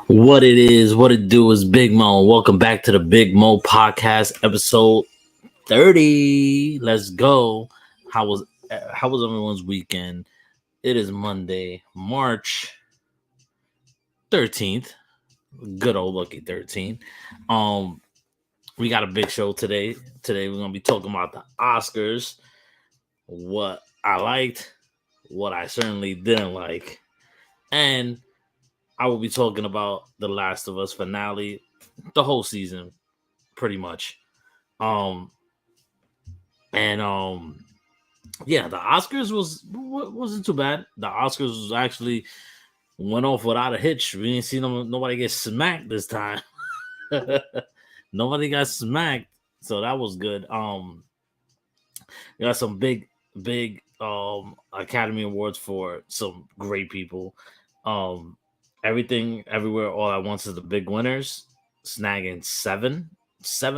What it is, what it do is Big Mo. Welcome back to the Big Mo podcast, episode 30. Let's go. How was everyone's weekend? It is Monday, March 13th. Good old lucky 13. Um, we got a big show today. Today we're gonna be talking about the Oscars, what I liked, what I certainly didn't like, and I will be talking about the Last of Us finale, the whole season, pretty much. Um and yeah, the Oscars wasn't too bad. The Oscars was actually went off without a hitch. We didn't see nobody get smacked this time. Nobody got smacked, so that was good. We got some big Academy Awards for some great people. Um Everything Everywhere All at Once is the big winners, snagging seven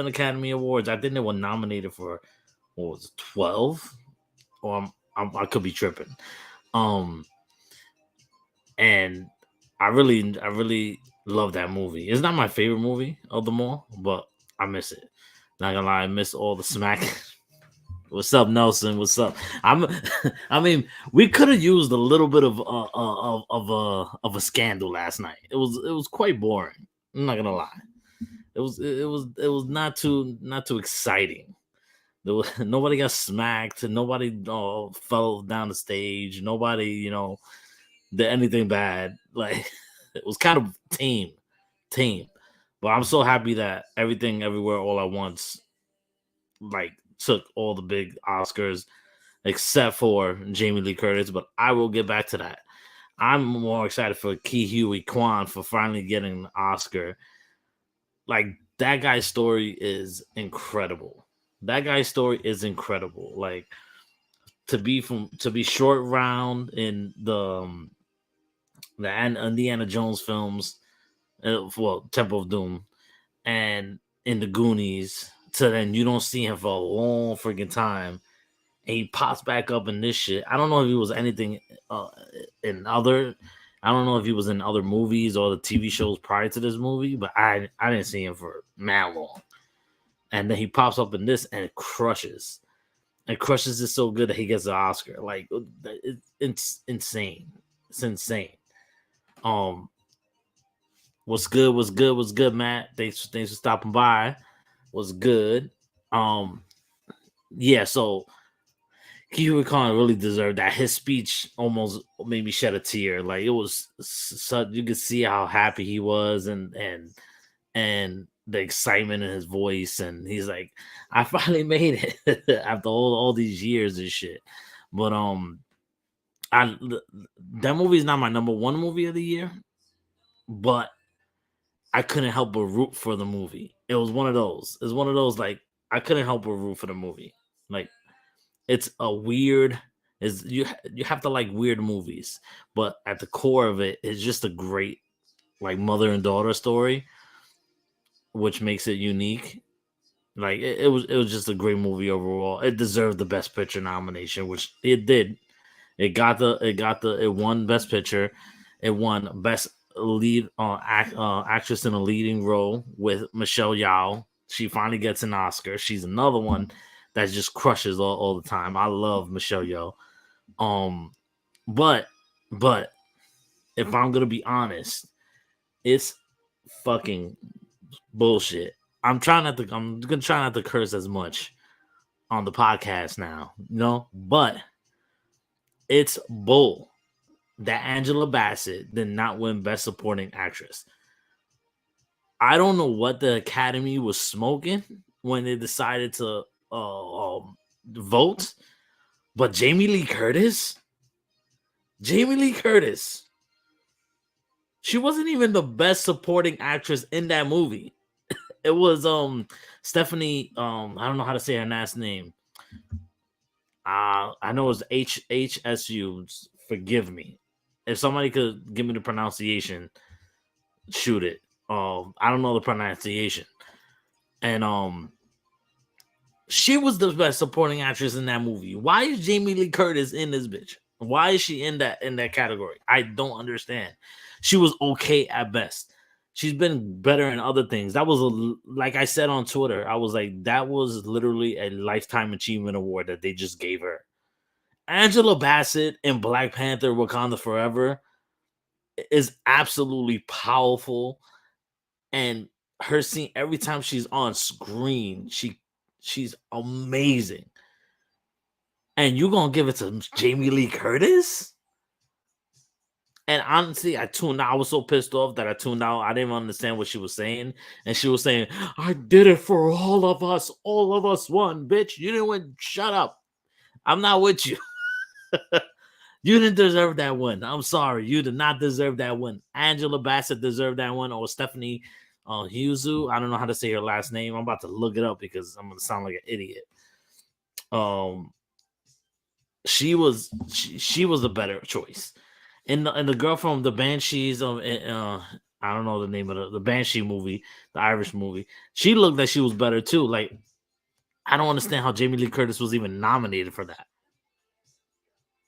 Academy Awards. I think they were nominated for what was it, 12, or I could be tripping. Um, and I really love that movie. It's not my favorite movie of them all, but I miss it. Not gonna lie, I miss all the smack. What's up, Nelson? What's up? I'm. I mean, we could have used a little bit of a scandal last night. It was quite boring. I'm not gonna lie. It was not too exciting. There was, nobody got smacked. Nobody fell down the stage. Nobody did anything bad. Like it was kind of tame. But I'm so happy that Everything Everywhere All at Once like took all the big Oscars except for Jamie Lee Curtis. But I will get back to that. I'm more excited for Ki Huey Kwan for finally getting an Oscar. Like that guy's story is incredible. That guy's story is incredible. Like to be short round in the Indiana Jones films, well, Temple of Doom, and in the Goonies, to then you don't see him for a long freaking time, and he pops back up in this shit. I don't know if he was anything in other. I don't know if he was in other movies or the TV shows prior to this movie, but I didn't see him for mad long. And then he pops up in this and it crushes. It crushes it so good that he gets an Oscar. Like it's insane. It's insane. Um, what's good? What's good? What's good, Matt? Thanks for stopping by. What's good? Um, yeah. So Kiwi Khan really deserved that. His speech almost made me shed a tear. Like it was, you could see how happy he was, and the excitement in his voice, and he's like, "I finally made it after all these years and shit." But I that movie is not my number one movie of the year, but I couldn't help but root for the movie. It was one of those. It's one of those like I couldn't help but root for the movie. Like it's a weird is you have to like weird movies, but at the core of it is just a great like mother and daughter story, which makes it unique. Like it was just a great movie overall. It deserved the best picture nomination, which it did. It won best picture. It won best lead actress in a leading role with Michelle Yeoh. She finally gets an Oscar. She's another one that just crushes all the time. I love Michelle Yeoh. Um, but but if I'm gonna be honest, it's fucking bullshit. I'm gonna try not to curse as much on the podcast now, but it's bull that Angela Bassett did not win Best Supporting Actress. I don't know what the Academy was smoking when they decided to vote, but Jamie Lee Curtis, she wasn't even the best supporting actress in that movie. It was Stephanie, I don't know how to say her last name. I know it's HHSU. Forgive me. If somebody could give me the pronunciation, shoot it. I don't know the pronunciation. And she was the best supporting actress in that movie. Why is Jamie Lee Curtis in this bitch? Why is she in that category? I don't understand. She was okay at best. She's been better in other things. That was like I said on Twitter. I was like, that was literally a lifetime achievement award that they just gave her. Angela Bassett in Black Panther: Wakanda Forever is absolutely powerful, and her scene every time she's on screen, she's amazing. And you gonna give it to Jamie Lee Curtis? And honestly, I tuned out. I was so pissed off that I tuned out. I didn't understand what she was saying. And she was saying, I did it for all of us. All of us won, bitch. You didn't win. Shut up. I'm not with you. You didn't deserve that win. I'm sorry. You did not deserve that win. Angela Bassett deserved that one, or Stephanie Huzu. I don't know how to say her last name. I'm about to look it up because I'm gonna sound like an idiot. She was the better choice. And the girl from the Banshees of I don't know the name of the Banshee movie, the Irish movie. She looked like she was better too. Like, I don't understand how Jamie Lee Curtis was even nominated for that.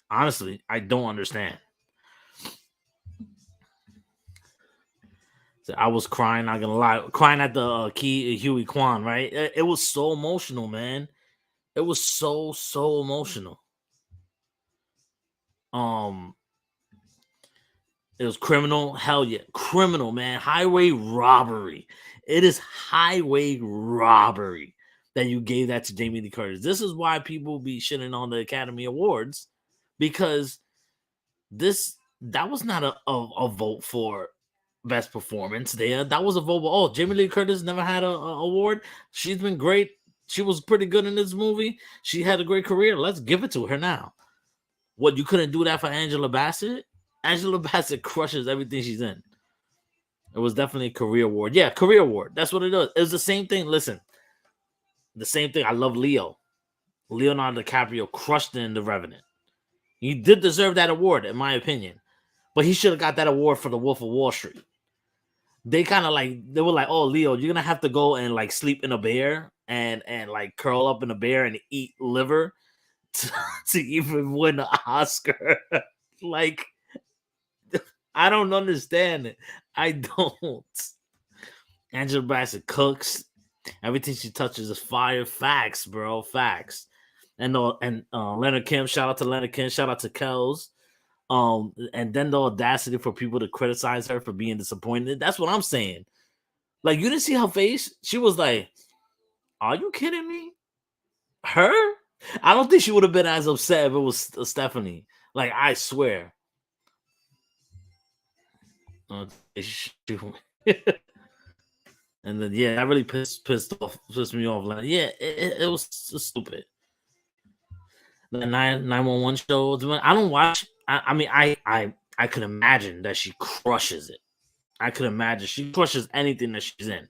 Honestly, I don't understand. So I was crying, not gonna lie, crying at the key Huey Kwan, right? It was so emotional, man. It was so emotional. It was criminal. Hell yeah. Criminal, man. Highway robbery. It is highway robbery that you gave that to Jamie Lee Curtis. This is why people be shitting on the Academy Awards, because that was not a vote for best performance there. That was a vote. Oh, Jamie Lee Curtis never had a award. She's been great. She was pretty good in this movie. She had a great career. Let's give it to her now. What, you couldn't do that for Angela Bassett? Angela Bassett crushes everything she's in. It was definitely a career award. Yeah, career award. That's what it is. It was the same thing. Listen, the same thing. I love Leo. Leonardo DiCaprio crushed it in The Revenant. He did deserve that award, in my opinion. But he should have got that award for The Wolf of Wall Street. They kind of they were like, oh, Leo, you're gonna have to go and like sleep in a bear and like curl up in a bear and eat liver to even win an Oscar. Like, I don't understand it. I don't. Angela Bassett cooks. Everything she touches is fire. Facts, bro. Facts. And Leonard Kim. Shout out to Leonard Kim. Shout out to Kels. And then the audacity for people to criticize her for being disappointed. That's what I'm saying. Like, you didn't see her face? She was like, "Are you kidding me?" Her? I don't think she would have been as upset if it was Stephanie. Like, I swear. And then that really pissed me off. Like, yeah, it was stupid. The 911 shows. I don't watch. I mean, I could imagine that she crushes it. I could imagine she crushes anything that she's in.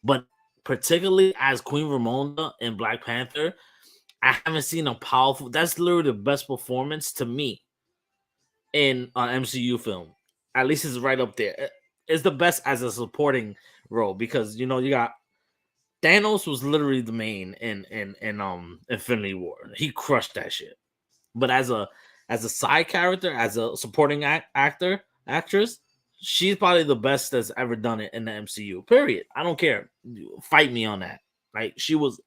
But particularly as Queen Ramonda in Black Panther, I haven't seen a powerful. That's literally the best performance to me in an MCU film. At least it's right up there. It's the best as a supporting role because you got Thanos was literally the main in Infinity War. He crushed that shit. But as a side character, as a supporting actress, she's probably the best that's ever done it in the MCU. Period. I don't care. Fight me on that. Like, she was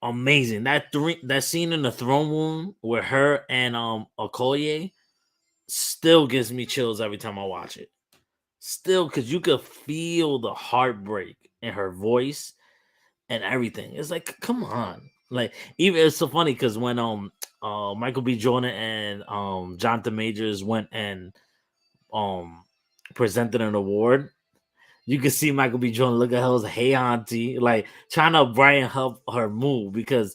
amazing. That scene in the throne room with her and Okoye still gives me chills every time I watch it. Still, because you could feel the heartbreak in her voice and everything. It's like, come on. Like, even it's so funny because when Michael B. Jordan and Jonathan Majors went and presented an award, you could see Michael B. Jordan look at her as, hey auntie, like trying to brighten her mood, because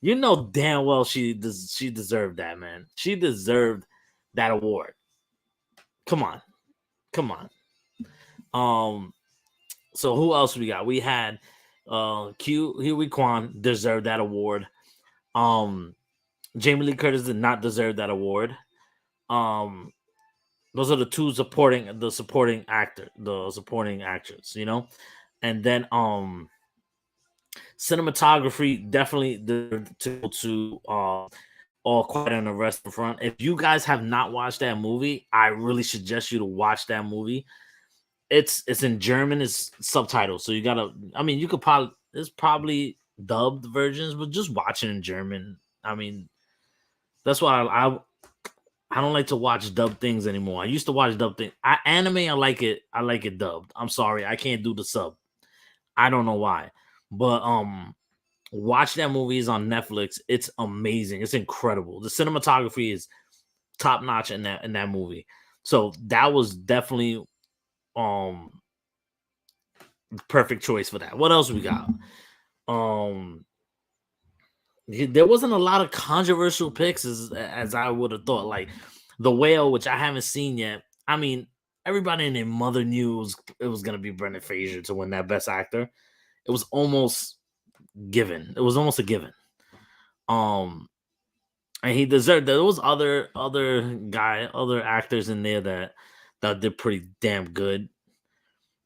damn well she deserved that, man. She deserved that award. Come on. So who else we got? We had Huey Kwan deserved that award. Jamie Lee Curtis did not deserve that award. Those are the two supporting actors, and then cinematography definitely to All Quiet on the Western Front. If you guys have not watched that movie, I really suggest you to watch that movie. It's in German. It's subtitles, so you gotta. I mean, you could probably there's probably dubbed versions, but just watch it in German. I mean, that's why I don't like to watch dubbed things anymore. I used to watch dubbed things. Anime, I like it. I like it dubbed. I'm sorry, I can't do the sub. I don't know why, but watch that movie is on Netflix. It's amazing. It's incredible. The cinematography is top notch in that movie. So that was definitely um perfect choice for that. What else we got? Um there wasn't a lot of controversial picks as I would have thought. Like The Whale, which I haven't seen yet. I mean, everybody in their mother knew it was gonna be Brendan Fraser to win that best actor. It was almost given. It was almost a given. Um and he deserved that. There was other actors in there that did pretty damn good.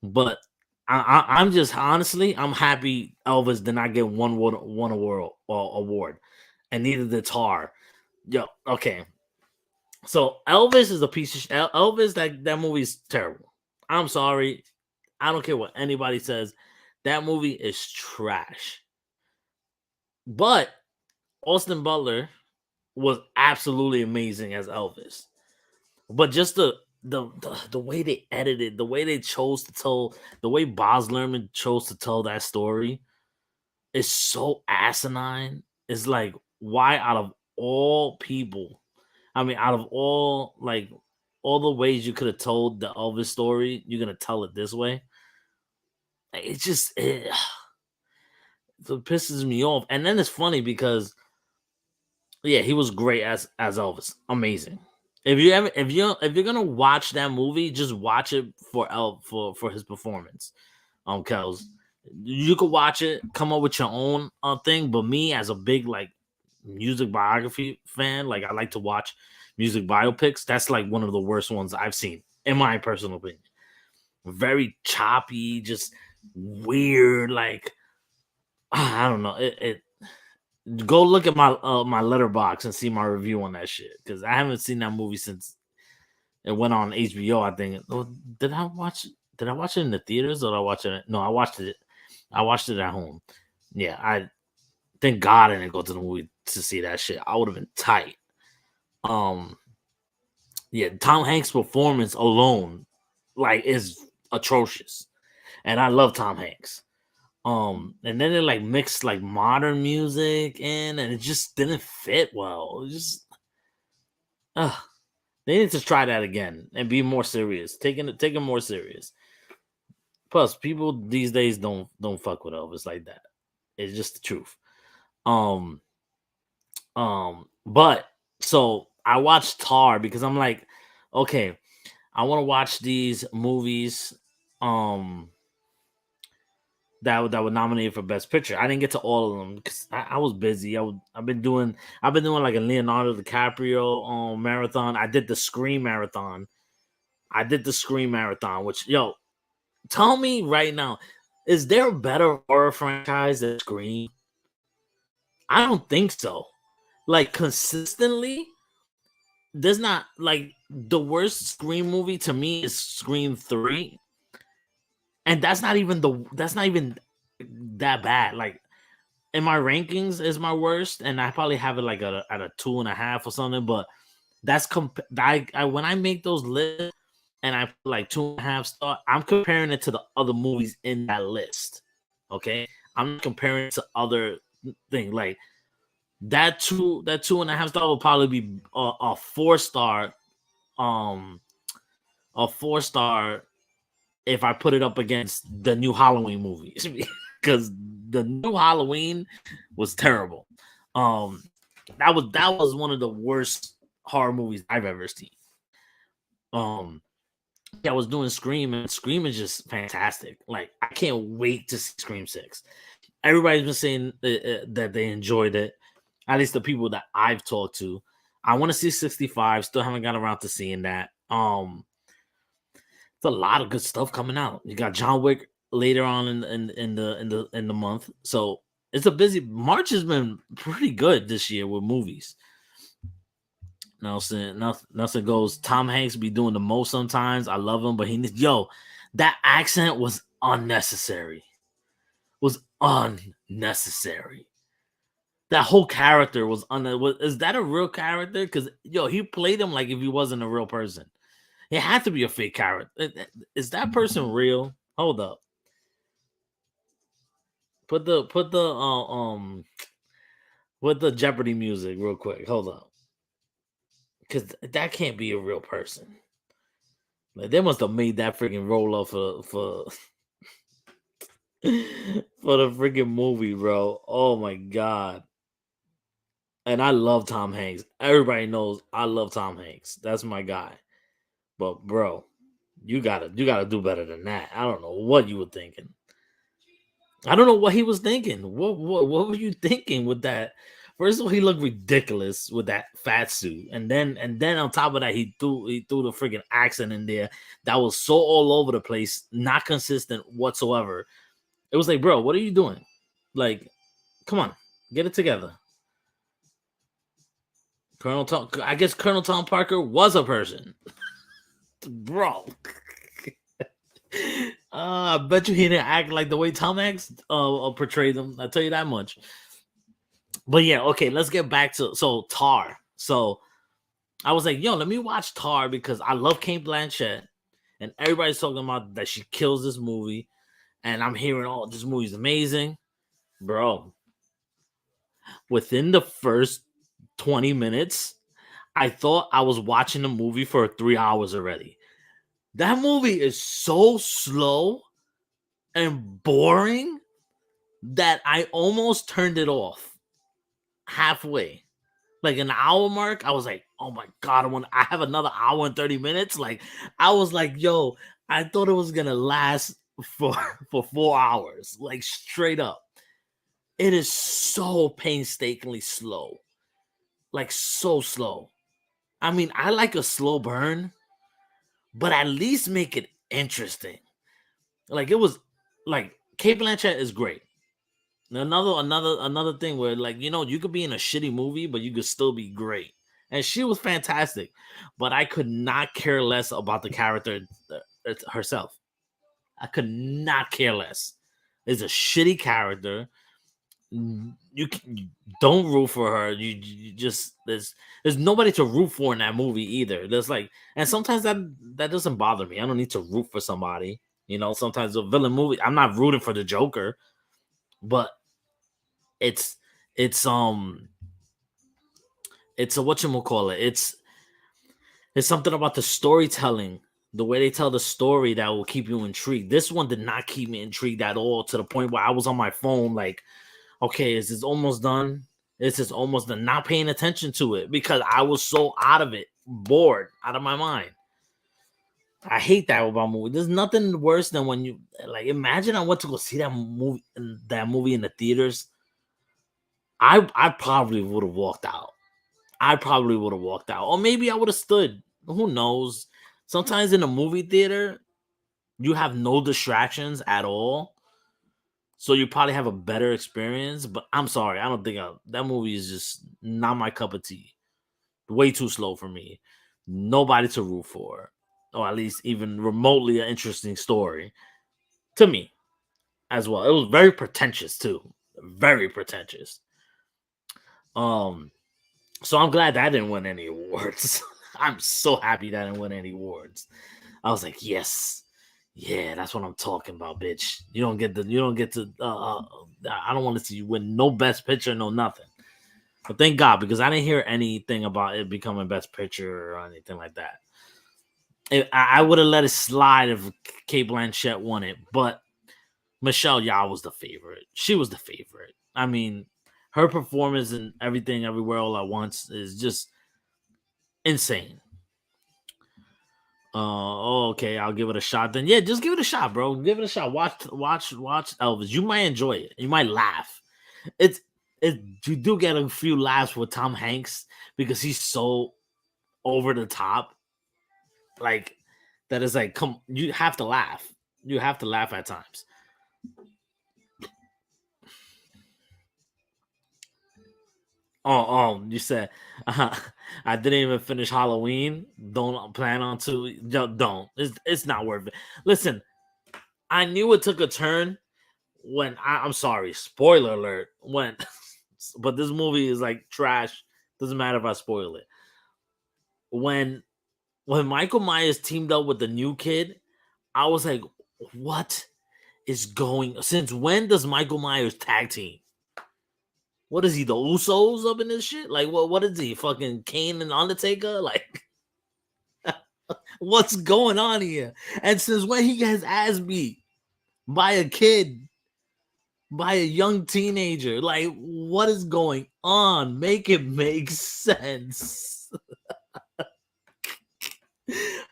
But I'm just honestly, I'm happy Elvis did not get one award, and neither did Tar. Yo, okay. So Elvis is a piece of Elvis. That movie's terrible. I'm sorry. I don't care what anybody says. That movie is trash. But Austin Butler was absolutely amazing as Elvis. But just the way they edited, the way they chose to tell, the way Boz Lerman chose to tell that story is so asinine. It's like, why out of all people, I mean, out of all the ways you could have told the Elvis story, you're gonna tell it this way. It just it pisses me off. And then it's funny because yeah, he was great as Elvis, amazing. If you're gonna watch that movie, just watch it for his performance. Kels, you could watch it, come up with your own thing. But me, as a big like music biography fan, like I like to watch music biopics. That's like one of the worst ones I've seen, in my personal opinion. Very choppy, just weird. Like I don't know. It Go look at my letterbox and see my review on that shit because I haven't seen that movie since it went on HBO. I think. Oh, did I watch? Did I watch it in the theaters or did I watch it? No, I watched it. I watched it at home. Yeah, I thank God I didn't go to the movie to see that shit. I would have been tight. Um, yeah, Tom Hanks' performance alone, like, is atrocious, and I love Tom Hanks. And then they like mixed like modern music in, and it just didn't fit well. It just, they need to try that again and be more serious. Taking more serious. Plus, people these days don't fuck with Elvis like that. It's just the truth. Um, but so I watched Tar because I'm like, okay, I want to watch these movies. That would nominate for best picture. I didn't get to all of them because I was busy. I've been doing like a Leonardo DiCaprio marathon. I did the Scream marathon. Which, yo, tell me right now, is there a better horror franchise than Scream? I don't think so. Like consistently, there's not like the worst Scream movie to me is Scream 3. And that's not even that bad. Like in my rankings is my worst, and I probably have it like at a 2.5 or something. But that's I when I make those lists and I put like 2.5 star, I'm comparing it to the other movies in that list. Okay, I'm comparing it to other things like that 2.5 star will probably be a 4 star, a 4 star if I put it up against the new Halloween movies because the new Halloween was terrible. That was one of the worst horror movies I've ever seen. Yeah, I was doing Scream, and Scream is just fantastic. Like I can't wait to see Scream 6. Everybody's been saying that they enjoyed it. At least the people that I've talked to. I want to see 65. Still haven't got around to seeing that. It's a lot of good stuff coming out. You got John Wick later on in the month, so it's a busy. March has been pretty good this year with movies. Nelson goes. Tom Hanks be doing the most sometimes. I love him, but he needs That accent was unnecessary. Was unnecessary. That whole character was is that a real character? Because yo, he played him like if he wasn't a real person. It had to be a fake character. Is that person real? Hold up. Put the Jeopardy music real quick. Hold up. Because that can't be a real person. Like they must have made that freaking roll up for for the freaking movie, bro. Oh my god. And I love Tom Hanks. Everybody knows I love Tom Hanks. That's my guy. But bro, you gotta do better than that. I don't know what you were thinking. I don't know what he was thinking. What were you thinking with that? First of all, he looked ridiculous with that fat suit, and then on top of that, he threw the freaking accent in there that was so all over the place, not consistent whatsoever. It was like, bro, what are you doing? Like, come on, get it together. I guess Colonel Tom Parker was a person, bro. I bet you he didn't act like the way Tom Hanks portrayed him. I tell you that much. But yeah, okay, let's get back to Tar. So I was like, yo, let me watch Tar because I love Kate Blanchett, and everybody's talking about that she kills this movie, and I'm hearing, oh, this movie's amazing, bro. Within the first 20 minutes, I thought I was watching a movie for 3 hours already. That movie is so slow and boring that I almost turned it off halfway. Like an hour mark, I was like, oh my god, I have another hour and 30 minutes. Like, I was like, yo, I thought it was gonna last for for 4 hours, like straight up. It is so painstakingly slow, like so slow. I mean, I like a slow burn, but at least make it interesting. Like it was like Kate Blanchett is great. Another thing where like you could be in a shitty movie, but you could still be great. And she was fantastic, but I could not care less about the character herself. I could not care less. It's a shitty character. You don't root for her. You just there's nobody to root for in that movie either. There's like, and sometimes that doesn't bother me. I don't need to root for somebody. Sometimes a villain movie, I'm not rooting for the Joker, but it's it's um it's a whatchamacallit. It's something about the storytelling, the way they tell the story that will keep you intrigued. This one did not keep me intrigued at all, to the point where I was on my phone like, okay, is this almost done? This is almost done. Not paying attention to it because I was so out of it, bored, out of my mind. I hate that about movie. There's nothing worse than when you like. Imagine I went to go see that movie in the theaters. I probably would have walked out. I probably would have walked out, or maybe I would have stood. Who knows? Sometimes in a movie theater, you have no distractions at all, so you probably have a better experience. But I'm sorry, I don't think that movie is just not my cup of tea. Way too slow for me. Nobody to root for, or at least even remotely an interesting story to me as well. It was very pretentious too, very pretentious. Um, so I'm glad that didn't win any awards. I'm so happy that didn't win any awards. I was like, yes, yeah, that's what I'm talking about, bitch. You don't get to. I don't want to see you win no best picture, no nothing. But thank God, because I didn't hear anything about it becoming best picture or anything like that. I would have let it slide if Kate Blanchett won it, but Michelle Yeoh was the favorite. She was the favorite. I mean, her performance and everything, everywhere, all at once is just insane. Okay, I'll give it a shot. Then yeah, just give it a shot, bro. Give it a shot. Watch Elvis. You might enjoy it. You might laugh. It's it. You do get a few laughs with Tom Hanks because he's so over the top, like that is like, come. You have to laugh. You have to laugh at times. You said I didn't even finish Halloween. Don't plan on to. Don't. It's not worth it. Listen, I knew it took a turn when I'm sorry, spoiler alert. When, but this movie is like trash. Doesn't matter if I spoil it. When Michael Myers teamed up with the new kid, I was like, what is going? Since when does Michael Myers tag team? What is he? The Usos up in this shit? Like what is he? Fucking Kane and Undertaker? Like what's going on here? And since when he gets ass beat by a kid, by a young teenager? Like what is going on? Make it make sense.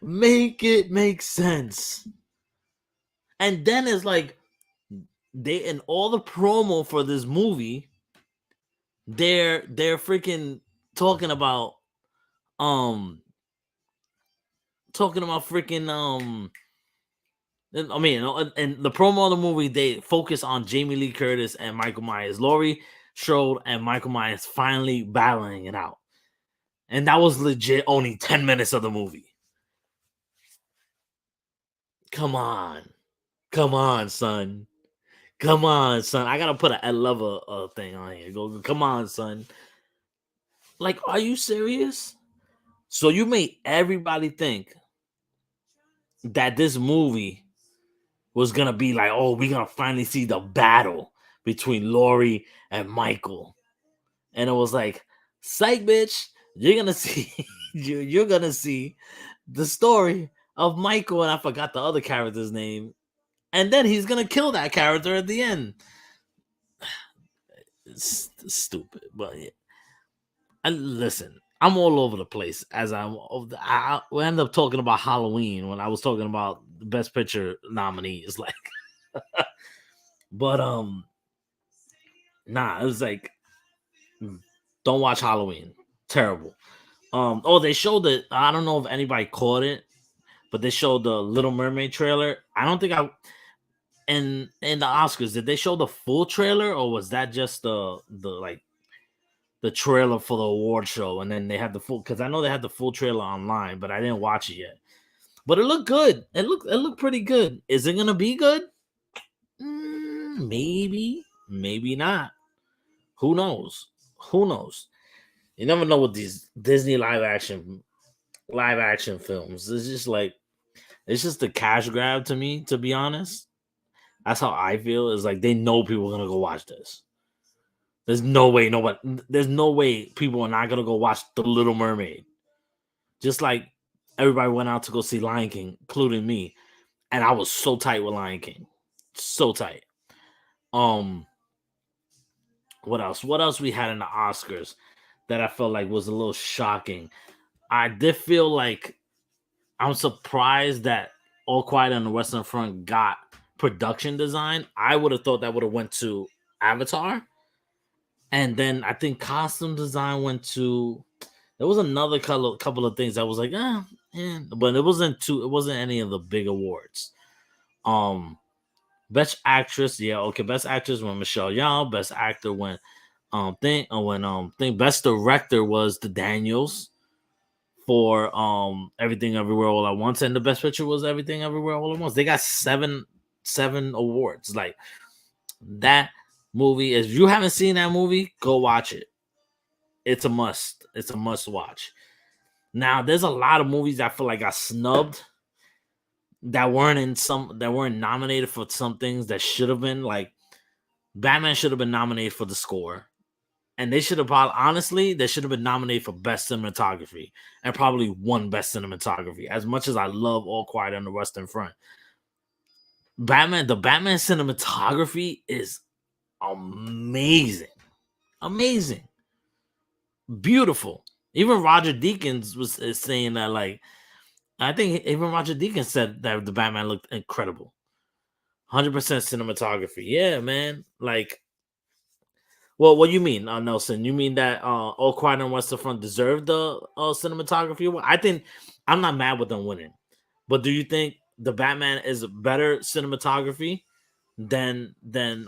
Make it make sense. And then it's like they in all the promo for this movie, they're freaking talking about um freaking I mean, and the promo of the movie, they focus on Jamie Lee Curtis and Michael Myers. Laurie Strode and Michael Myers finally battling it out. And that was legit only 10 minutes of the movie. Come on. Come on, son. Come on, son. I gotta put a lover thing on here. Go, come on, son. Like, are you serious? So you made everybody think that this movie was gonna be like, oh, we're gonna finally see the battle between Laurie and Michael. And it was like, psych, bitch, you're gonna see you're gonna see the story of Michael, and I forgot the other character's name. And then he's gonna kill that character at the end. It's stupid, but yeah. And listen, I'm all over the place as we end up talking about Halloween when I was talking about the Best Picture nominees, like, but nah, it was like, don't watch Halloween, terrible. Oh, they showed it. I don't know if anybody caught it, but they showed the Little Mermaid trailer. I don't think in the Oscars, did they show the full trailer, or was that just the like the trailer for the award show, and then they had the full, because I know they had the full trailer online, but I didn't watch it yet. But it looked good. It looked pretty good. Is it gonna be good? Maybe, maybe not. Who knows? Who knows? You never know with these Disney live action films. It's just like, it's just a cash grab to me, to be honest. That's how I feel. Is like they know people are gonna go watch this. There's no way people are not gonna go watch The Little Mermaid. Just like everybody went out to go see Lion King, including me, and I was so tight with Lion King, so tight. What else? What else we had in the Oscars that I felt like was a little shocking? I did feel like I'm surprised that All Quiet on the Western Front got production design. I would have thought that would have went to Avatar. And then I think costume design went to. There was another couple of things that was like, but it wasn't any of the big awards. Best actress, yeah, okay. Best actress went Michelle Yeoh. Best actor went best director was the Daniels for Everything Everywhere All at Once, and the best picture was Everything Everywhere All at Once. They got seven awards. Like that movie. If you haven't seen that movie, go watch it. It's a must. It's a must watch. Now, there's a lot of movies that I feel like got snubbed that weren't nominated for some things that should have been. Like Batman should have been nominated for the score. And they should have they should have been nominated for best cinematography and probably won best cinematography. As much as I love All Quiet on the Western Front, the Batman cinematography is amazing, beautiful. Even Roger Deakins was saying that, like, I think even Roger Deakins said that the Batman looked incredible. 100% cinematography. Yeah, man. Like, well, what do you mean, Nelson? You mean that All Quiet on Western Front deserved the cinematography? I think I'm not mad with them winning, but do you think the Batman is better cinematography than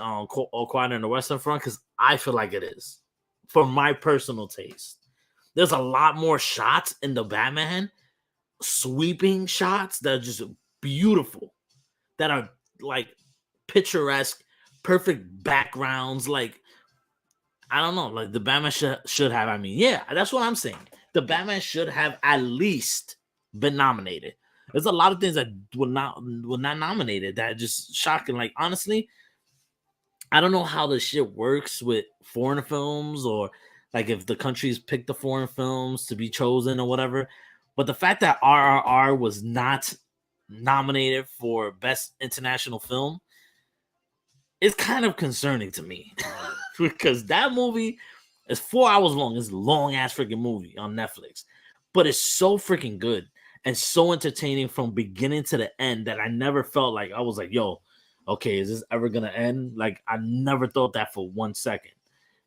All Quiet on the Western Front? Because I feel like it is, for my personal taste. There's a lot more shots in the Batman, sweeping shots that are just beautiful, that are like picturesque, perfect backgrounds. Like I don't know, like the Batman should have. I mean, yeah, that's what I'm saying. The Batman should have at least been nominated. There's a lot of things that were not nominated that are just shocking. Like honestly, I don't know how this shit works with foreign films or like if the countries pick the foreign films to be chosen or whatever. But the fact that RRR was not nominated for best international film is kind of concerning to me because that movie is 4 hours long. It's a long ass freaking movie on Netflix, but it's so freaking good and so entertaining from beginning to the end that I never felt like I was like, yo, okay, is this ever gonna end? Like I never thought that for 1 second.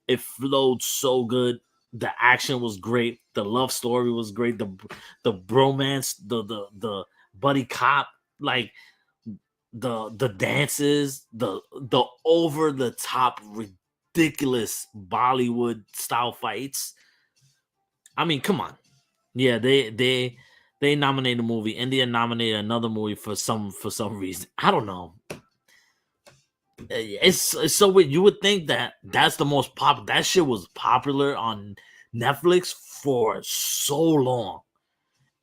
It flowed so good. The action was great. The love story was great. The bromance, the buddy cop, like the dances, the over the top ridiculous Bollywood style fights. I mean, come on. Yeah, they nominated a movie. India nominated another movie for some reason. I don't know. It's so weird. You would think that that's the most popular. That shit was popular on Netflix for so long.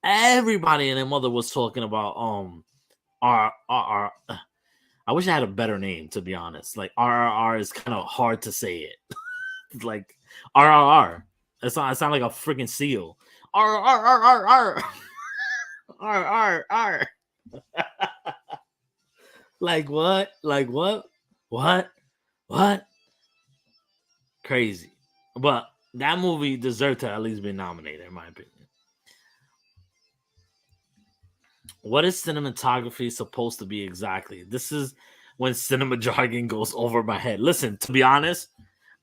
Everybody and their mother was talking about R. I wish I had a better name, to be honest. Like RRR is kind of hard to say it. It's like RRR. I sound like a freaking seal. RRR. RRR. Like what? Like what? What? What? Crazy. But that movie deserved to at least be nominated, in my opinion. What is cinematography supposed to be exactly? This is when cinema jargon goes over my head. Listen, to be honest,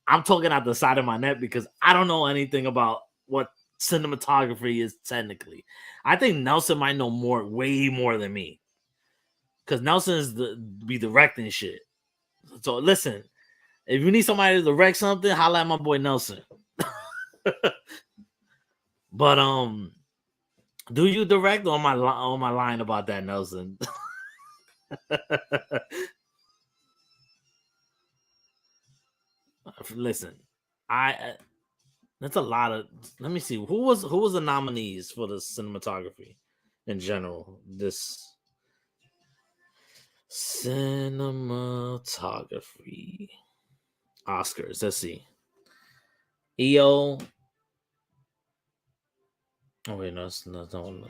I'm talking out the side of my neck because I don't know anything about what cinematography is technically. I think Nelson might know more, way more than me, because Nelson is be directing shit. So listen, if you need somebody to direct something, holla at my boy Nelson. But do you direct on my line about that, Nelson? Listen, I that's a lot of. Let me see who was the nominees for the cinematography in general. This cinematography Oscars. Let's see. EO. Oh wait, no, that's not one.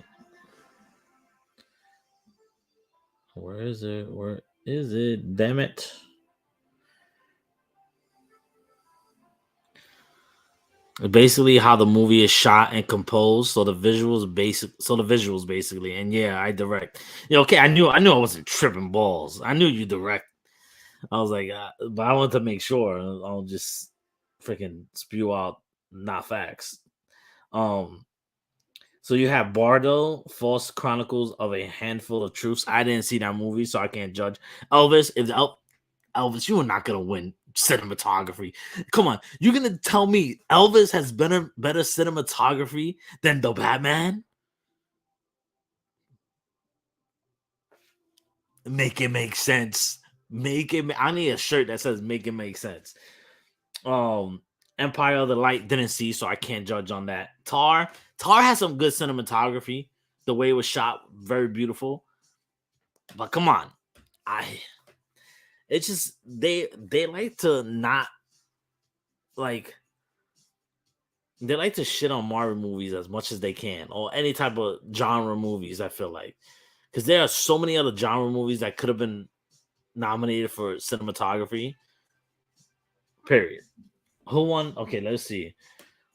Where is it? Where is it? Damn it! Basically, how the movie is shot and composed. So the visuals basically, and yeah, I direct. Yeah, okay, I knew I wasn't tripping balls. I knew you direct. I was like, but I wanted to make sure I don't just freaking spew out not facts. Um, so you have Bardo, False Chronicles of a Handful of Truths. I didn't see that movie, so I can't judge. Elvis, Elvis, you are not gonna win cinematography. Come on, you're gonna tell me Elvis has better cinematography than the Batman? Make it make sense. I need a shirt that says "Make it make sense." Empire of the Light didn't see, so I can't judge on that. Tar has some good cinematography. The way it was shot, very beautiful. But come on, I it's just they like to not like they like to shit on Marvel movies as much as they can, or any type of genre movies. I feel like because there are so many other genre movies that could have been nominated for cinematography. Period. Who won? Okay, let's see.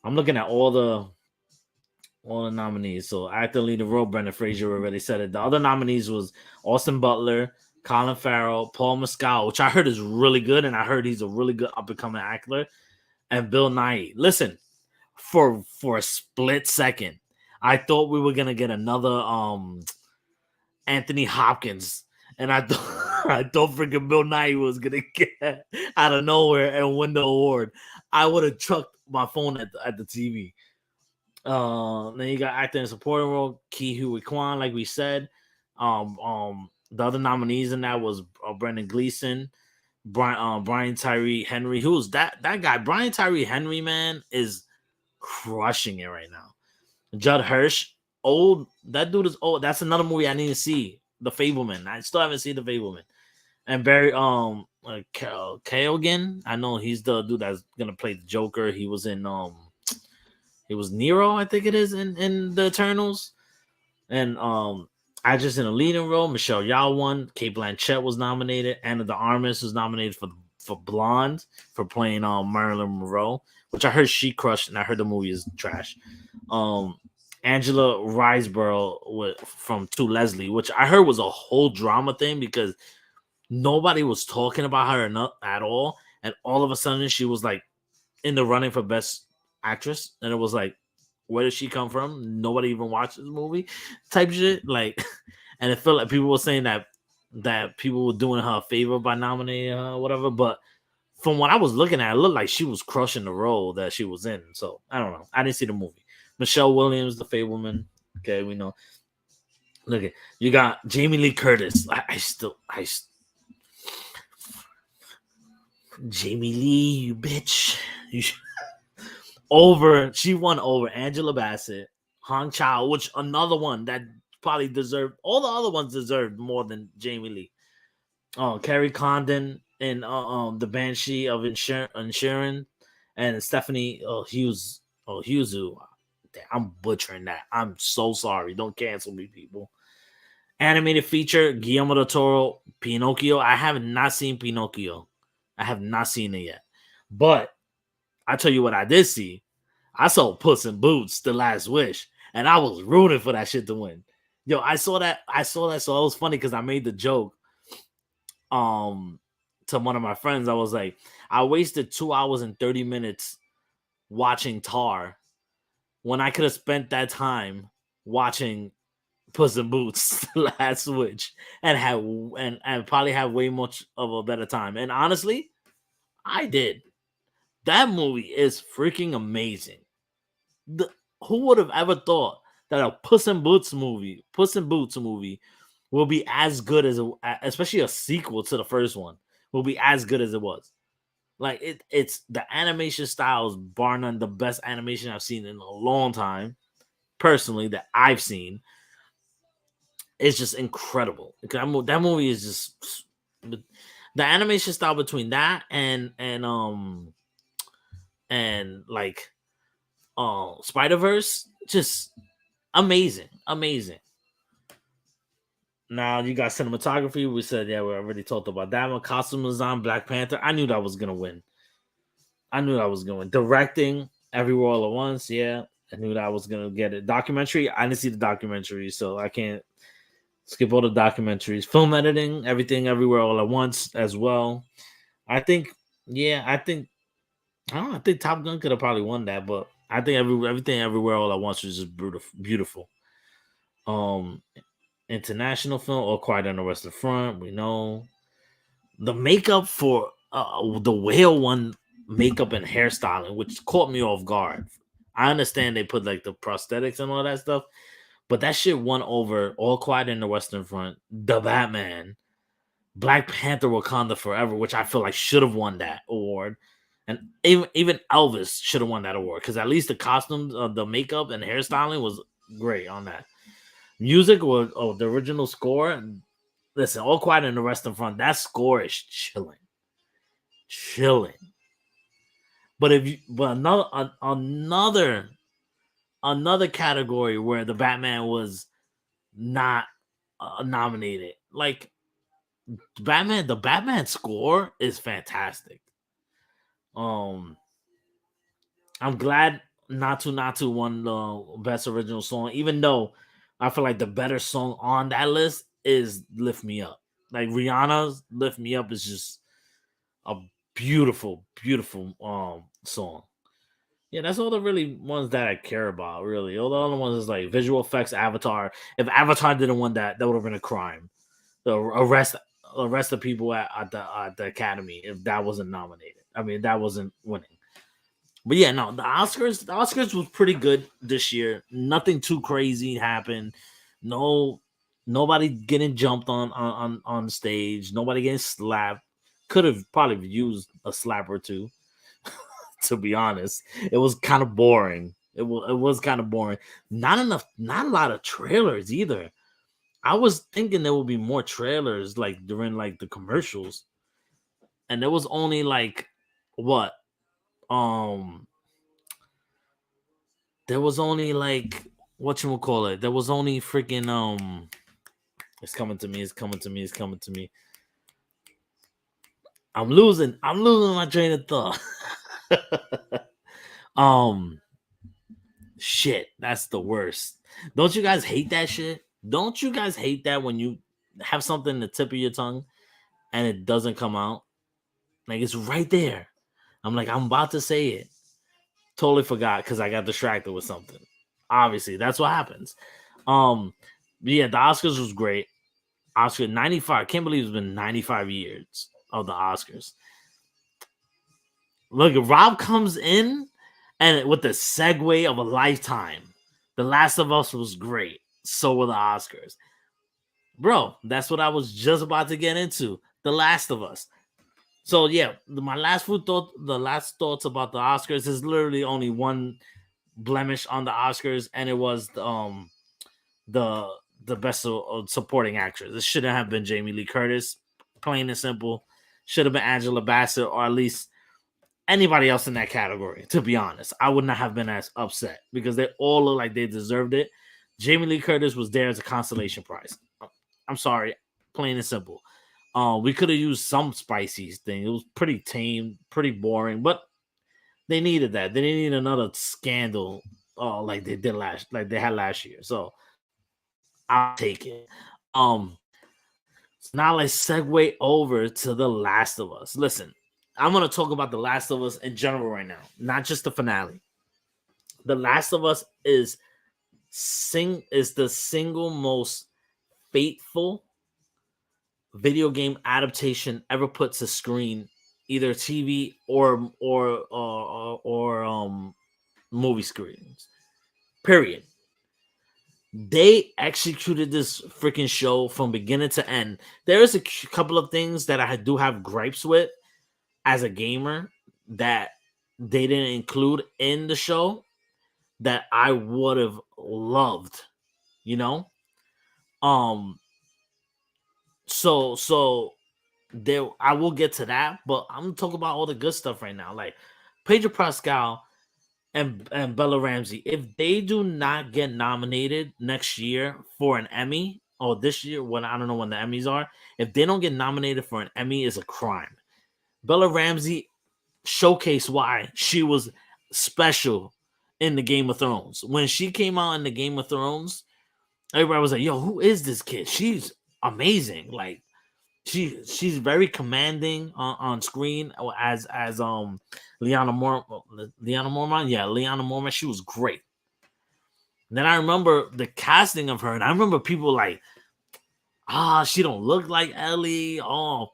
I'm looking at all the nominees. So actor, leader role, Brendan Fraser already said it. The other nominees was Austin Butler, Colin Farrell, Paul Mescal, which I heard is really good, and I heard he's a really good up and coming actor, and Bill Nye. Listen, for a split second, I thought we were gonna get another Anthony Hopkins, and I thought I thought freaking Bill Nye was gonna get out of nowhere and win the award. I would have chucked my phone at the TV. Then you got actor and supporting role, Ki Hui Kwan, like we said. The other nominees in that was Brendan Gleeson, Brian Tyree Henry. Who's that guy? Brian Tyree Henry, man, is crushing it right now. Judd Hirsch, old. That dude is old. That's another movie I need to see. The Fableman. I still haven't seen The Fableman. And Barry Keoghan. I know he's the dude that's gonna play the Joker. He was Nero, I think it is in the Eternals. And actress in a leading role, Michelle Yeoh won. Kate Blanchett was nominated. Anna de Armas was nominated for Blonde for playing Marilyn Monroe, which I heard she crushed, and I heard the movie is trash. Angela Riseborough from To Leslie, which I heard was a whole drama thing because nobody was talking about her at all, and all of a sudden she was like in the running for best actress, and it was like, where did she come from? Nobody even watched this movie, type shit. Like, and it felt like people were saying that people were doing her a favor by nominating her, or whatever. But from what I was looking at, it looked like she was crushing the role that she was in. So I don't know. I didn't see the movie. Michelle Williams, The Fableman. Okay, we know. Look at you got Jamie Lee Curtis. Jamie Lee, you bitch. She won over Angela Bassett, Hong Chow, which another one that probably deserved. All the other ones deserved more than Jamie Lee. Oh, Carrie Condon in the Banshee of Inisherin, and Stephanie Hughes. I'm butchering that. I'm so sorry. Don't cancel me, people. Animated feature, Guillermo del Toro, Pinocchio. I have not seen Pinocchio. I have not seen it yet. But I tell you what I did see. I saw Puss in Boots, The Last Wish, and I was rooting for that shit to win. Yo, I saw that. So it was funny because I made the joke to one of my friends. I was like, I wasted 2 hours and 30 minutes watching Tar when I could have spent that time watching Puss in Boots, The Last Wish, and probably have way much of a better time. And honestly, I did. That movie is freaking amazing. Who would have ever thought that a Puss in Boots movie will be as good as especially a sequel to the first one, will be as good as it was. Like it's the animation style is bar none the best animation I've seen in a long time. Personally, that I've seen, it's just incredible. That movie is just the animation style between that and like Spider-Verse, just amazing. Now you got cinematography. We said, yeah, we already talked about that one. Costume design, Black Panther. I knew that was gonna win. Directing, Everywhere All at Once. Yeah, I knew that I was gonna get it. Documentary. I didn't see the documentary, so I can't skip all the documentaries. Film editing, Everything Everywhere All at Once as well. I think I think Top Gun could have probably won that, but I think everything everywhere all at once was just beautiful. Um, international film, All Quiet on the Western Front. We know the makeup for the whale one, makeup and hairstyling, which caught me off guard. I understand they put like the prosthetics and all that stuff, but that shit won over All Quiet in the Western Front, The Batman, Black Panther, Wakanda Forever, which I feel like should have won that award. And even Elvis should have won that award because at least the costumes, the makeup and hairstyling was great on that. Music was the original score. Listen, All Quiet in the Western Front, that score is chilling. But another category where the Batman was not nominated, like the Batman score is fantastic. I'm glad Natu won the best original song, even though I feel like the better song on that list is Lift Me Up. Like Rihanna's Lift Me Up is just a beautiful song. Yeah, that's all the really ones that I care about, really. All the other ones is like visual effects, Avatar. If Avatar didn't win that would have been a crime. The arrest the people at the Academy if that wasn't nominated. I mean, that wasn't winning. But yeah, no, the Oscars was pretty good this year. Nothing too crazy happened. No Nobody getting jumped on stage. Nobody getting slapped. Could have probably used a slap or two. To be honest, it was kind of boring. It was kind of boring. Not enough. Not a lot of trailers either. I was thinking there would be more trailers like during like the commercials, and there was only like what um there was only like what you would call it. There was only freaking It's coming to me. It's coming to me. It's coming to me. I'm losing. I'm losing my train of thought. um, shit. That's the worst. Don't you guys hate that shit? Don't you guys hate that when you have something in the tip of your tongue and it doesn't come out? Like it's right there. I'm like, I'm about to say it. Totally forgot because I got distracted with something. Obviously, that's what happens. Um, yeah, the Oscars was great. Oscar 95. I can't believe it's been 95 years of the Oscars. Look, Rob comes in and with the segue of a lifetime. The Last of Us was great. So were the Oscars. Bro, that's what I was just about to get into. The Last of Us. So yeah, my last the last thoughts about the Oscars is literally only one blemish on the Oscars, and it was the best supporting actress. It shouldn't have been Jamie Lee Curtis, plain and simple. Should have been Angela Bassett, or at least anybody else in that category. To be honest, I would not have been as upset because they all look like they deserved it. Jamie Lee Curtis was there as a consolation prize. I'm sorry, plain and simple. We could have used some spicy thing. It was pretty tame, pretty boring, but they needed that. They didn't need another scandal, like they had last year. So I'll take it. So now let's segue over to The Last of Us. Listen, I'm gonna talk about The Last of Us in general right now, not just the finale. The Last of Us is the single most faithful video game adaptation ever put to screen, either TV or movie screens. Period. They executed this freaking show from beginning to end. There is a couple of things that I do have gripes with as a gamer that they didn't include in the show that I would have loved, you know? So there I will get to that, but I'm talking about all the good stuff right now. Like Pedro Pascal and Bella Ramsey, if they do not get nominated next year for an Emmy, or this year, when I don't know when the Emmys are, if they don't get nominated for an Emmy, is a crime. Bella Ramsey showcased why she was special in the Game of Thrones. When she came out in the Game of Thrones, everybody was like, "Yo, who is this kid? She's amazing!" Like she's very commanding on screen as Lyanna Mormont. Yeah, Lyanna Mormont. She was great. And then I remember the casting of her, and I remember people like, she don't look like Ellie. Oh,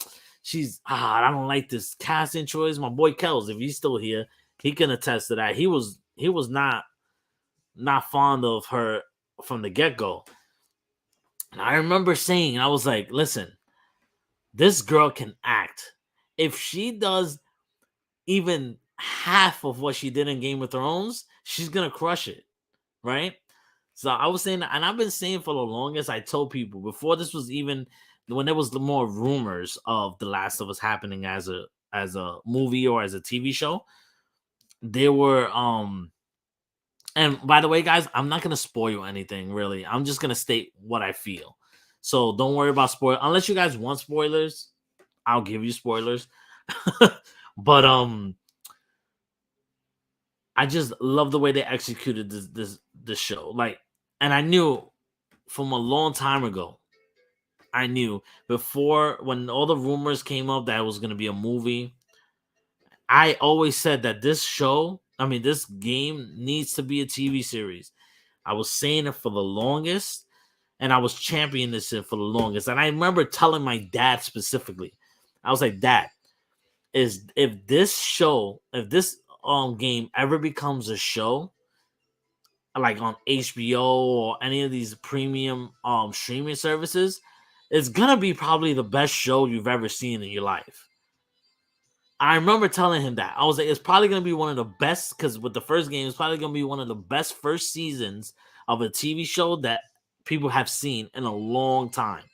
I don't like this casting choice. My boy Kels, if he's still here, he can attest to that. He was not fond of her from the get-go. And I remember saying, I was like, listen, this girl can act. If she does even half of what she did in Game of Thrones, she's gonna crush it, right? So I was saying that, and I've been saying for the longest. I told people before this was even when there was the more rumors of The Last of Us happening as a movie or as a TV show. There were and by the way, guys, I'm not gonna spoil anything really. I'm just gonna state what I feel. So don't worry about spoil unless you guys want spoilers. I'll give you spoilers. But I just love the way they executed this show. Like, and I knew from a long time ago. I knew before when all the rumors came up that it was gonna be a movie. I always said that this game needs to be a TV series. I was saying it for the longest, and I was championing this for the longest. And I remember telling my dad specifically, I was like, Dad, if this game ever becomes a show, like on HBO or any of these premium streaming services, it's gonna be probably the best show you've ever seen in your life. I remember telling him that. I was like, it's probably gonna be one of the best, because with the first game, it's probably gonna be one of the best first seasons of a TV show that people have seen in a long time.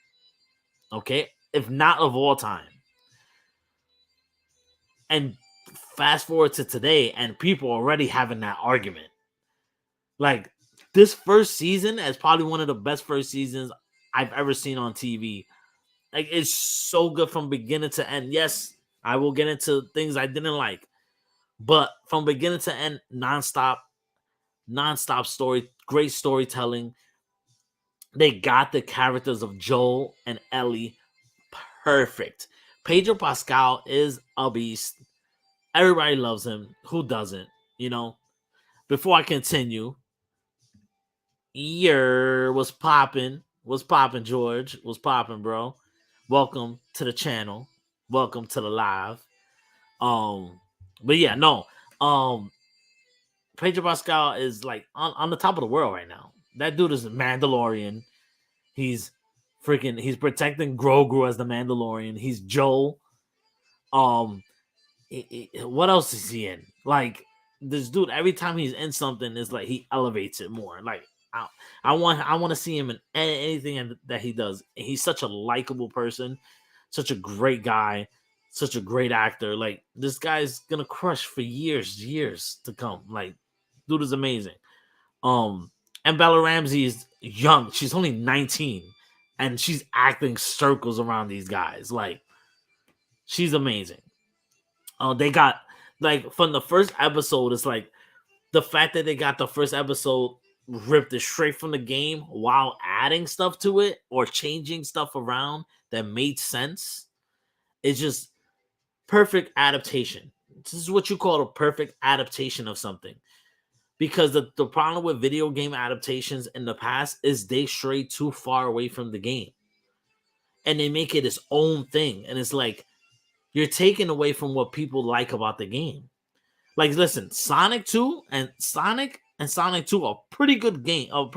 Okay, if not of all time. And fast forward to today, and people already having that argument. Like, this first season is probably one of the best first seasons I've ever seen on TV. Like, it's so good from beginning to end. Yes, I will get into things I didn't like, but from beginning to end, nonstop story, great storytelling. They got the characters of Joel and Ellie perfect. Pedro Pascal is a beast. Everybody loves him. Who doesn't? You know. Before I continue, was popping, George, was popping, bro. Welcome to the channel. Welcome to the live. But yeah, no. Pedro Pascal is like on the top of the world right now. That dude is a Mandalorian. He's he's protecting Grogu as the Mandalorian. He's Joel. What else is he in? Like, this dude, every time he's in something, it's like he elevates it more. Like, I want to see him in anything that he does. He's such a likable person, such a great guy, such a great actor. Like, this guy's gonna crush for years to come. Like, dude is amazing. And Bella Ramsey is young. She's only 19, and she's acting circles around these guys. Like, she's amazing. They got, like, from the first episode, it's like the fact that they got the first episode ripped it straight from the game while adding stuff to it or changing stuff around that made sense. It's just perfect adaptation. This is what you call a perfect adaptation of something. Because the problem with video game adaptations in the past is they stray too far away from the game. And they make it its own thing. And it's like, you're taking away from what people like about the game. Like, listen, Sonic 2 and Sonic 2 are pretty good video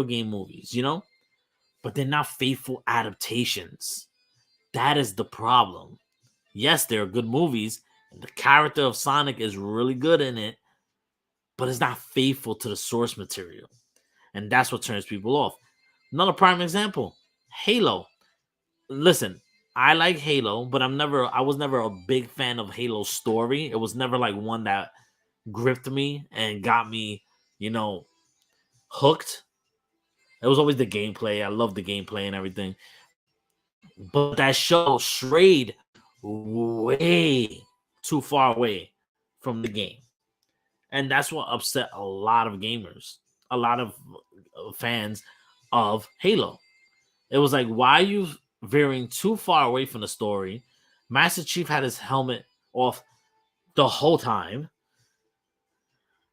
game movies, you know? But they're not faithful adaptations. That is the problem. Yes, they're good movies, and the character of Sonic is really good in it, but it's not faithful to the source material. And that's what turns people off. Another prime example, Halo. Listen, I like Halo, but I was never a big fan of Halo's story. It was never like one that gripped me and got me, hooked. It was always the gameplay. I love the gameplay and everything. But that show strayed way too far away from the game. And that's what upset a lot of gamers, a lot of fans of Halo. It was like, why are you veering too far away from the story? Master Chief had his helmet off the whole time.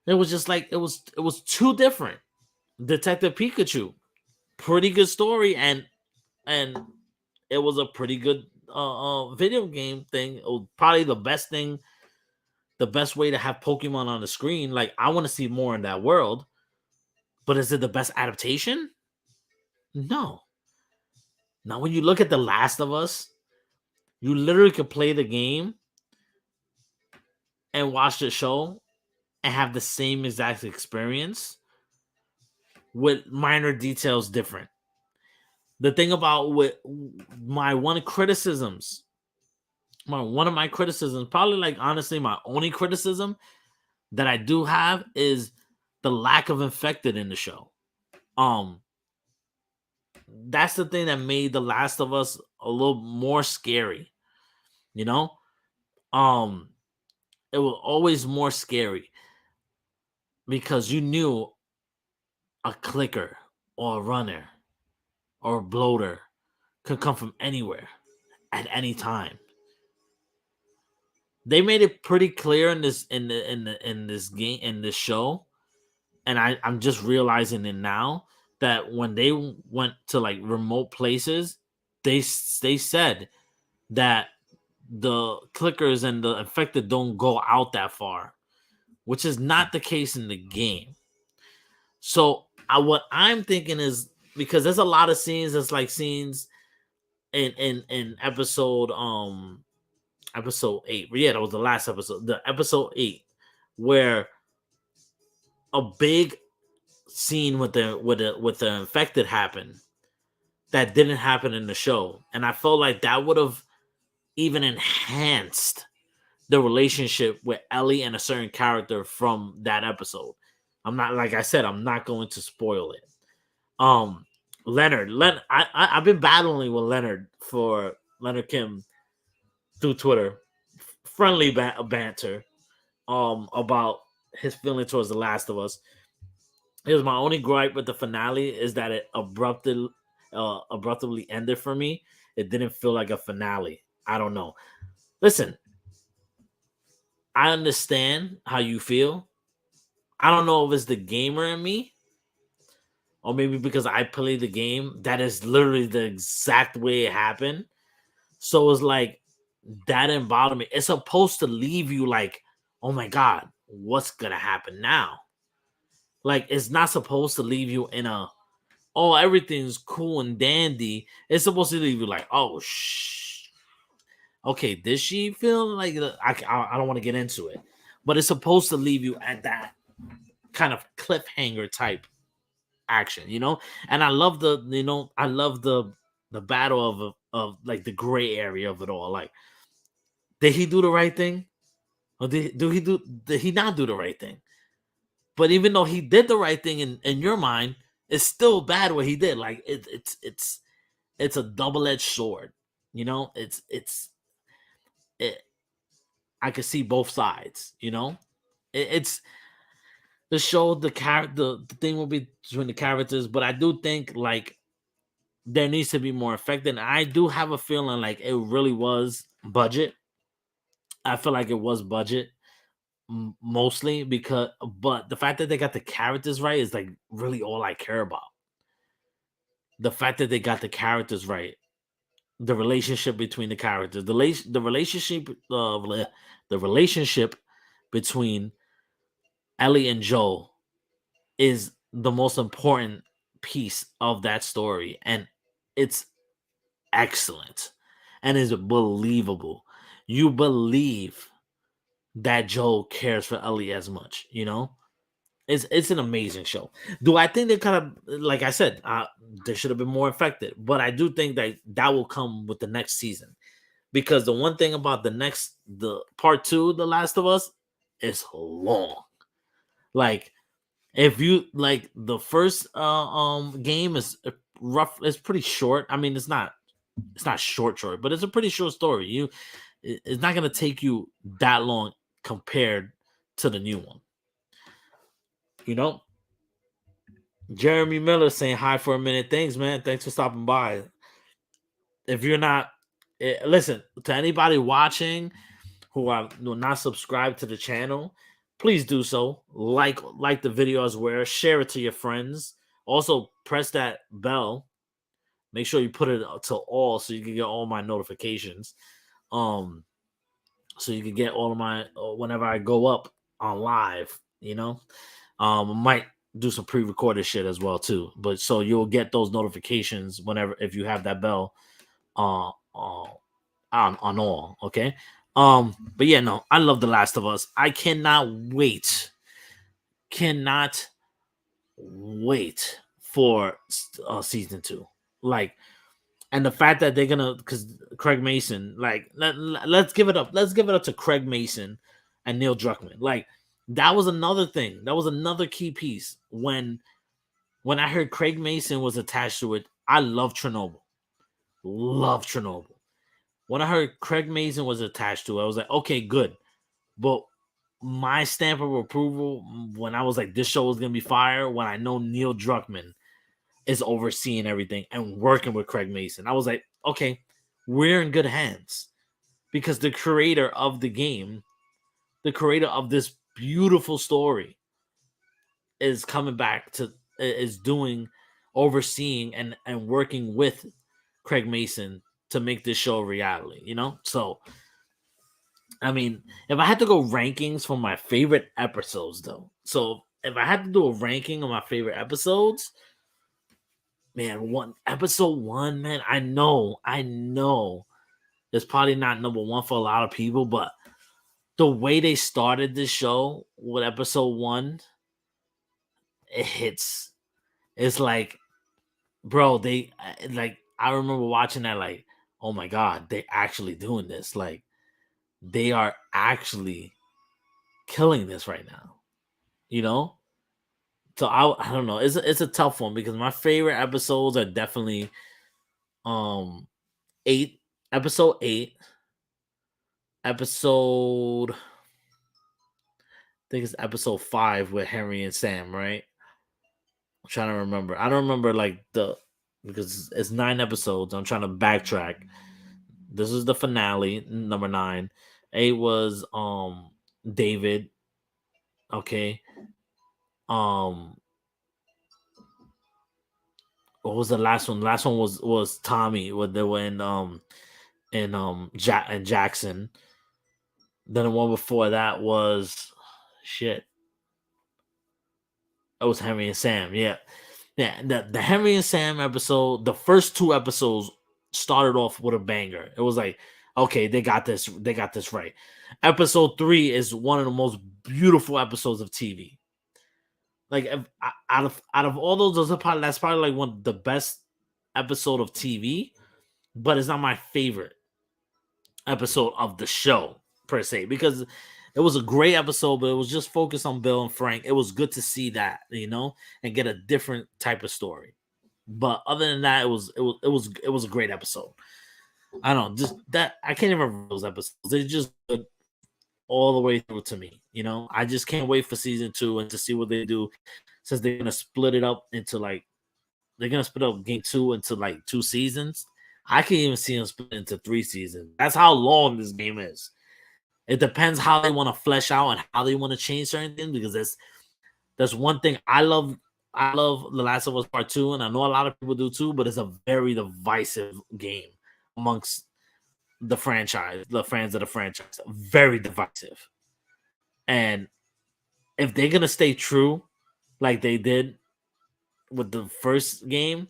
It was just like, it was too different. Detective Pikachu, pretty good story, and it was a pretty good video game thing. It was probably the best way to have Pokemon on the screen. Like, I want to see more in that world. But is it the best adaptation? No. Now, when you look at The Last of Us, you literally could play the game and watch the show and have the same exact experience with minor details different. The thing about one of my criticisms, probably, like, honestly, my only criticism that I do have is the lack of infected in the show. That's the thing that made The Last of Us a little more scary. It was always more scary because you knew a clicker or a runner or a bloater could come from anywhere at any time. They made it pretty clear in this show, and I'm just realizing it now, that when they went to, like, remote places, they said that the clickers and the infected don't go out that far. which is not the case in the game. So what I'm thinking is, because there's a lot of scenes that's like scenes in episode 8. Yeah, that was the last episode. The episode 8, where a big scene with the infected happened that didn't happen in the show. And I felt like that would have even enhanced the relationship with Ellie and a certain character from that episode. I'm not, like I said, I'm not going to spoil it. Leonard, I've been battling with Leonard Kim through Twitter, friendly banter, about his feeling towards The Last of Us. It was my only gripe with the finale is that it abruptly ended for me. It didn't feel like a finale. I don't know. Listen, I understand how you feel. I don't know if it's the gamer in me, or maybe because I played the game, that is literally the exact way it happened. So it's like that didn't bother me. It's supposed to leave you like, oh my god, what's gonna happen now? Like, it's not supposed to leave you in a, oh, everything's cool and dandy. It's supposed to leave you like, oh okay, did she feel like I don't want to get into it, but it's supposed to leave you at that kind of cliffhanger type action, And I love the battle of like the gray area of it all. Like, did he do the right thing, or did he not do the right thing? But even though he did the right thing in your mind, it's still bad what he did. Like, it's a double edged sword, it. I can see both sides, it's the show, the thing will be between the characters, but I do think like there needs to be more effective. And I do have a feeling like it really was budget. I feel like it was budget mostly but the fact that they got the characters right is like really all I care about. The fact that they got the characters right, the relationship between the characters, the relationship between Ellie and Joel is the most important piece of that story, and it's excellent and is believable. You believe that Joel cares for Ellie as much, It's an amazing show. Do I think they kind of, like I said, they should have been more effective, but I do think that will come with the next season, because the one thing about the part 2, The Last of Us, is long. Like, if you like the first game is rough, it's pretty short. I mean, it's not short, but it's a pretty short story. It's not gonna take you that long compared to the new one. You know, Jeremy Miller saying hi for a minute. Thanks, man. Thanks for stopping by. If you're not, listen, to anybody watching who are not subscribed to the channel, please do so. Like the video as well. Share it to your friends. Also, press that bell. Make sure you put it to all so you can get all my notifications. So you can get all of my whenever I go up on live. I might do some pre-recorded shit as well too. But so you'll get those notifications whenever, if you have that bell on all. Okay. But yeah, no, I love The Last of Us. I cannot wait for season 2. Like, and the fact that they're gonna, because Craig Mason, like, let's give it up. Let's give it up to Craig Mason and Neil Druckmann. Like, that was another thing. That was another key piece. When I heard Craig Mason was attached to it, I love Chernobyl. Love Chernobyl. When I heard Craig Mason was attached to it, I was like, okay, good. But my stamp of approval when I was like, this show is gonna be fire, when I know Neil Druckmann is overseeing everything and working with Craig Mason, I was like, okay, we're in good hands, because the creator of the game, the creator of this beautiful story, is coming back to is doing overseeing and working with Craig Mason to make this show a reality. So I mean, if I had to go rankings for my favorite episodes, though, so if I had to do a ranking of my favorite episodes, man, episode one, man, I know, it's probably not number one for a lot of people, but the way they started this show with episode one, it hits. It's like, bro, I remember watching that, like, oh my god, they actually doing this, like they are actually killing this right now, you know. So I don't know. It's a tough one because my favorite episodes are definitely um eight, episode eight, episode I think it's episode five with Henry and Sam, right? I'm trying to remember. I don't remember like the because it's nine episodes. I'm trying to backtrack. This is the finale, number nine. Eight was David. Okay. Um what was the last one? Last one was Tommy with the when and Jackson. Then the one before that was shit. It was Henry and Sam. Yeah, yeah. The Henry and Sam episode, the first two episodes started off with a banger. It was like, okay, they got this. They got this right. Episode three is one of the most beautiful episodes of TV. Like out of all those are probably that's probably like one of the best episode of TV, but it's not my favorite episode of the show per se because it was a great episode, but it was just focused on Bill and Frank. It was good to see that, and get a different type of story. But other than that, it was a great episode. I don't know, just that I can't even remember those episodes. They just good all the way through to me. I just can't wait for season two and to see what they do since they're gonna split it up into like they're gonna split up game two into like two seasons. I can even see them split into three seasons. That's how long this game is. It depends how they want to flesh out and how they want to change certain things because that's one thing I love. I love The Last of Us Part 2, and I know a lot of people do too, but it's a very divisive game amongst the franchise, the fans of the franchise. Very divisive. And if they're gonna stay true like they did with the first game,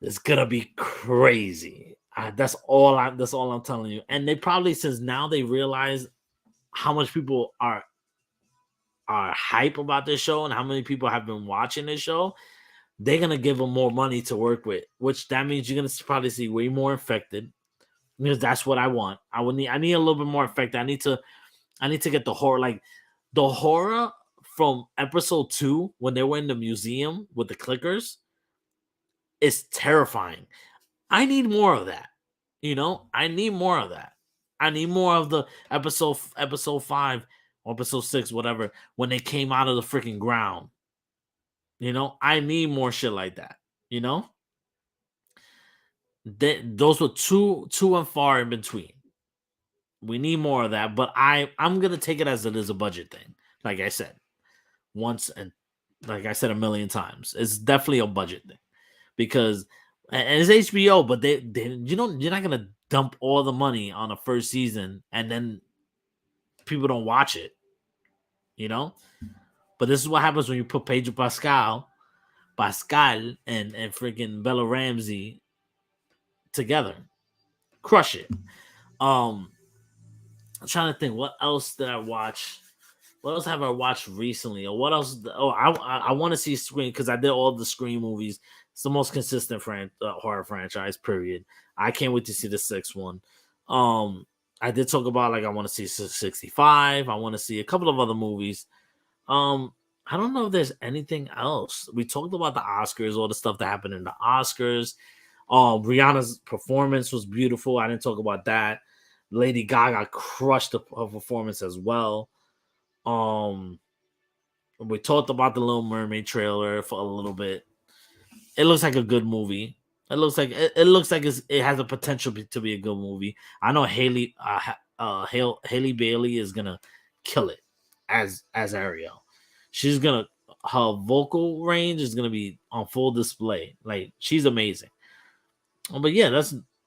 it's gonna be crazy. That's all I'm telling you. And they probably since now they realize how much people are hype about this show and how many people have been watching this show, they're gonna give them more money to work with, which that means you're gonna probably see way more infected because that's what I want. I need a little bit more infected. I need to get the horror, like the horror from episode 2 when they were in the museum with the clickers is terrifying. I need more of that. I need more of that. I need more of the episode 5 or episode 6, whatever, when they came out of the freaking ground. I need more shit like that. You know, those were too and far in between. We need more of that, but I'm gonna take it as it is a budget thing. Like I said once, and like I said a million times, it's definitely a budget thing because and it's HBO, but they you're not gonna dump all the money on a first season and then people don't watch it, you know. But this is what happens when you put Pedro Pascal, and freaking Bella Ramsey together, crush it. I'm trying to think what else did I watch. What else have I watched recently, or what else? Oh, I want to see Scream because I did all the Scream movies. It's the most consistent horror franchise. Period. I can't wait to see the sixth one. I did talk about like I want to see 65. I want to see a couple of other movies. I don't know if there's anything else. We talked about the Oscars, all the stuff that happened in the Oscars. Rihanna's performance was beautiful. I didn't talk about that. Lady Gaga crushed her performance as well. We talked about the Little Mermaid trailer for a little bit. It looks like a good movie. It looks like it has a potential to be a good movie. I know Haley Bailey is gonna kill it as Ariel. She's gonna her vocal range is gonna be on full display. Like she's amazing. But yeah,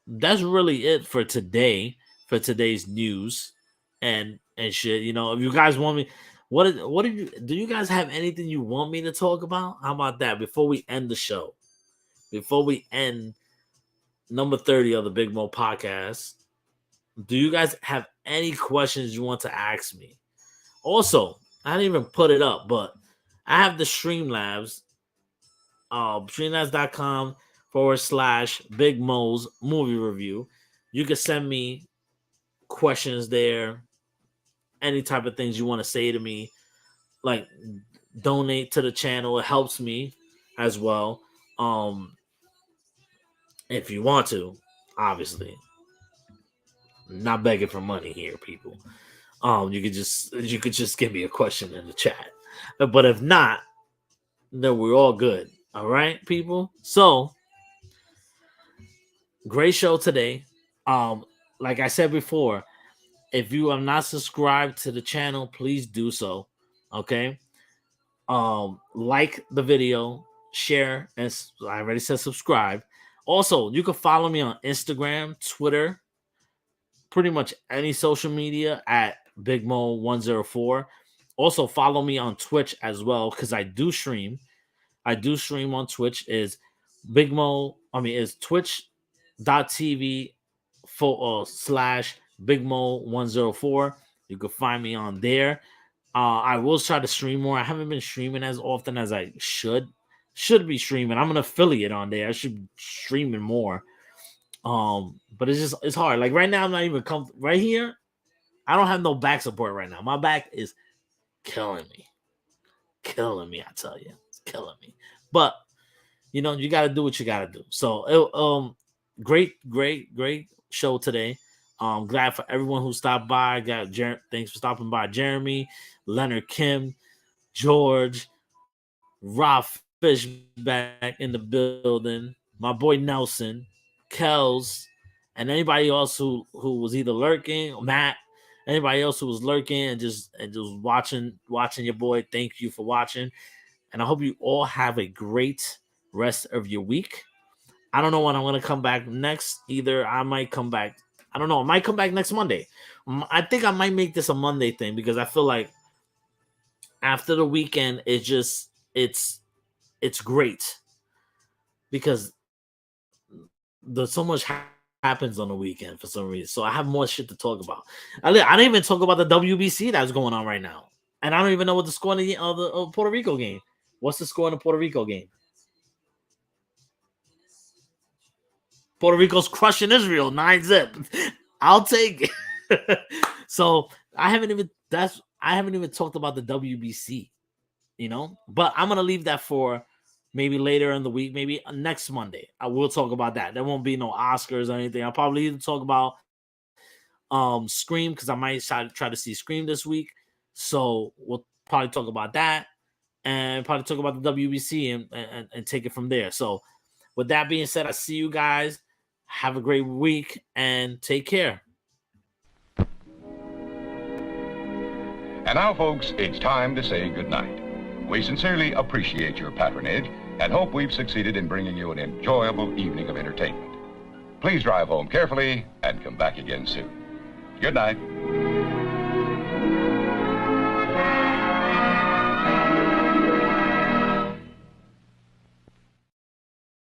that's really it for today for today's news and shit. You know, if you guys want me, do you guys have anything you want me to talk about? How about that before we end the show? Before we end number 30 of the Big Mo podcast, do you guys have any questions you want to ask me? Also, I didn't even put it up, but I have the Streamlabs, streamlabs.com/Big Mo's movie review. You can send me questions there, any type of things you want to say to me, like donate to the channel. It helps me as well. If you want to, obviously. Not begging for money here, people. You could just give me a question in the chat. But if not, then we're all good. All right, people. So great show today. Like I said before, if you are not subscribed to the channel, please do so. Okay. Like the video, share, and I already said subscribe. Also, you can follow me on Instagram, Twitter, pretty much any social media at Big Mo 104. Also, follow me on Twitch as well, because I do stream. I do stream on Twitch. Is Big Mo, is twitch.tv / Big Mo 104. You can find me on there. I will try to stream more. I haven't been streaming as often as I should be streaming. I'm an affiliate on there. I should be streaming more. But it's hard. Like right now, I'm not even right here. I don't have no back support right now. My back is killing me. I tell you, it's killing me. But you know, you got to do what you got to do. So, great show today. Glad for everyone who stopped by. Thanks for stopping by, Jeremy, Leonard, Kim, George, Rob Fish back in the building. My boy Nelson, Kels, and anybody else who was either lurking, Matt, anybody else who was lurking and just watching your boy. Thank you for watching, and I hope you all have a great rest of your week. I don't know when I'm gonna come back next. Either I might come back. I don't know. I might come back next Monday. I think I might make this a Monday thing because I feel like after the weekend, it's great because there's so much happens on the weekend for some reason. So I have more shit to talk about. I didn't even talk about the WBC that's going on right now, and I don't even know what the score in the Puerto Rico game. What's the score in the Puerto Rico game? Puerto Rico's crushing Israel 9-0. I'll take it. So I haven't even talked about the WBC, you know, but I'm gonna leave that for maybe later in the week, maybe next Monday. I will talk about that. There won't be no Oscars or anything. I'll probably even talk about Scream because I might try to see Scream this week. So we'll probably talk about that and probably talk about the WBC and take it from there. So with that being said, I see you guys. Have a great week and take care. And now, folks, it's time to say goodnight. We sincerely appreciate your patronage and hope we've succeeded in bringing you an enjoyable evening of entertainment. Please drive home carefully and come back again soon. Good night.